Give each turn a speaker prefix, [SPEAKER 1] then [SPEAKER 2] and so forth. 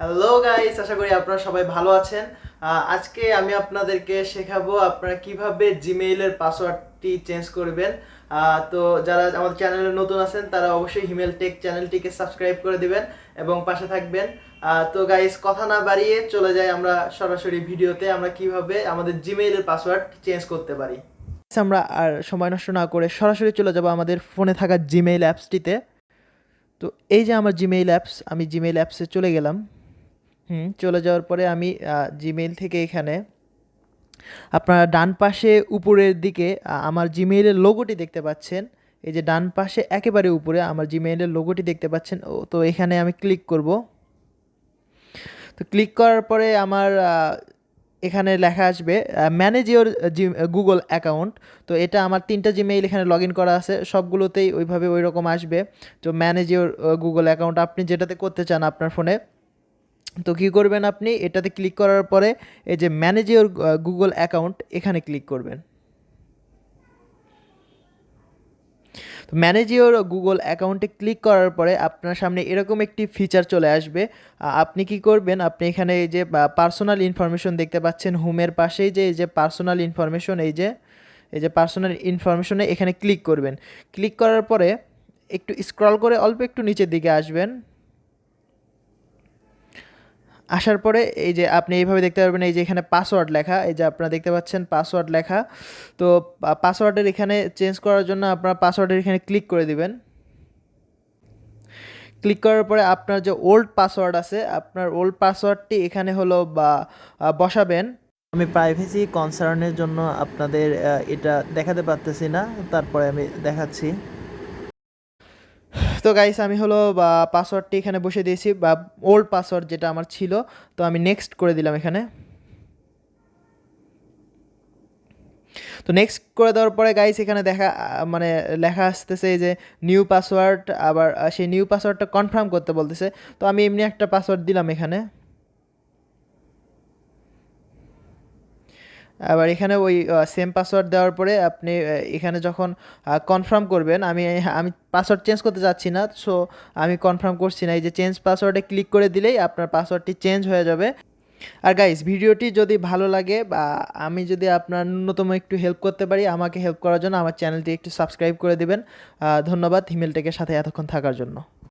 [SPEAKER 1] Hello guys, আশা করি আপনারা সবাই ভালো আছেন। আজকে আমি আপনাদেরকে শেখাবো আপনারা কিভাবে জিমেইলের পাসওয়ার্ডটি চেঞ্জ করবেন। তো যারা আমাদের চ্যানেলে নতুন আছেন তারা অবশ্যই হিমেল টেক চ্যানেলটিকে সাবস্ক্রাইব করে দিবেন এবং পাশে থাকবেন। তো গাইস, কথা না বাড়িয়ে চলে যাই আমরা সরাসরি ভিডিওতে, আমরা কিভাবে আমাদের জিমেইলের পাসওয়ার্ড চেঞ্জ করতে পারি। আমরা আর সময় নষ্ট না করে সরাসরি চলে যাব আমাদের ফোনে থাকা জিমেইল অ্যাপসটিতে। তো এই যে আমার জিমেইল অ্যাপস, আমি জিমেইল অ্যাপসে চলে গেলাম। চলে যাওয়ার পরে আমি জিমেইল থেকে এখানে আপনারা ডান পাশে উপরের দিকে আমার জিমেইলের লোগোটি দেখতে পাচ্ছেন। এই যে ডান পাশে একেবারে উপরে আমার জিমেইলের লোগোটি দেখতে পাচ্ছেন। তো এখানে আমি ক্লিক করব। তো ক্লিক করার পরে আমার এখানে লেখা আসবে ম্যানেজ ইওর গুগল অ্যাকাউন্ট। তো এটা আমার 3টা জিমেইল এখানে লগ ইন করা আছে, সবগুলোতেই ওইভাবে ওই রকম আসবে। তো ম্যানেজ ইওর গুগল অ্যাকাউন্ট আপনি যেটাতে করতে চান আপনার ফোনে, তো কী করবেন, আপনি এটাতে ক্লিক করার পরে এই যে ম্যানেজ ইওর গুগল অ্যাকাউন্ট এখানে ক্লিক করবেন। তো ম্যানেজ ইওর গুগল অ্যাকাউন্টে ক্লিক করার পরে আপনার সামনে এরকম একটি ফিচার চলে আসবে। আপনি কি করবেন, আপনি এখানে এই যে পার্সোনাল ইনফরমেশন দেখতে পাচ্ছেন হোমের পাশেই, যে এই যে পার্সোনাল ইনফরমেশন, এই যে পার্সোনাল ইনফরমেশনে এখানে ক্লিক করবেন। ক্লিক করার পরে একটু স্ক্রল করে অল্প একটু নিচের দিকে আসবেন। আসার পরে এই যে আপনি এইভাবে দেখতে পারবেন, এই যে এখানে পাসওয়ার্ড লেখা, এই যে আপনারা দেখতে পাচ্ছেন পাসওয়ার্ড লেখা। তো পাসওয়ার্ডের এখানে চেঞ্জ করার জন্য আপনারা পাসওয়ার্ডের এখানে ক্লিক করে দিবেন। ক্লিক করার পরে আপনার যে ওল্ড পাসওয়ার্ড আছে, আপনার ওল্ড পাসওয়ার্ডটি এখানে হলো বা বসাবেন। আমি প্রাইভেসি কনসার্নের জন্য আপনাদের এটা দেখাতে পারতেছি না, তারপরে আমি দেখাচ্ছি। তো গাইস, আমি হলো বা পাসওয়ার্ডটি এখানে বসে দিয়েছি, বা ওল্ড পাসওয়ার্ড যেটা আমার ছিল। তো আমি নেক্সট করে দিলাম এখানে। তো নেক্সট করে দেওয়ার পরে গাইস এখানে মানে লেখা আসতেছে এই যে নিউ পাসওয়ার্ড, আবার সেই নিউ পাসওয়ার্ডটা কনফার্ম করতে বলতেছে। তো আমি এমনি একটা পাসওয়ার্ড দিলাম এখানে। আবার এখানে ওই সেম পাসওয়ার্ড দেওয়ার পরে আপনি এখানে যখন কনফার্ম করবেন, আমি আমি পাসওয়ার্ড চেঞ্জ করতে যাচ্ছি না, সো আমি কনফার্ম করছি না। এই যে চেঞ্জ পাসওয়ার্ডে ক্লিক করে দিলেই আপনার পাসওয়ার্ডটি চেঞ্জ হয়ে যাবে। আর গাইস, ভিডিওটি যদি ভালো লাগে বা আমি যদি আপনার ন্যূনতম একটু হেল্প করতে পারি, আমাকে হেল্প করার জন্য আমার চ্যানেলটি একটু সাবস্ক্রাইব করে দিবেন। ধন্যবাদ হিমেলটেকের সাথে এতক্ষণ থাকার জন্য।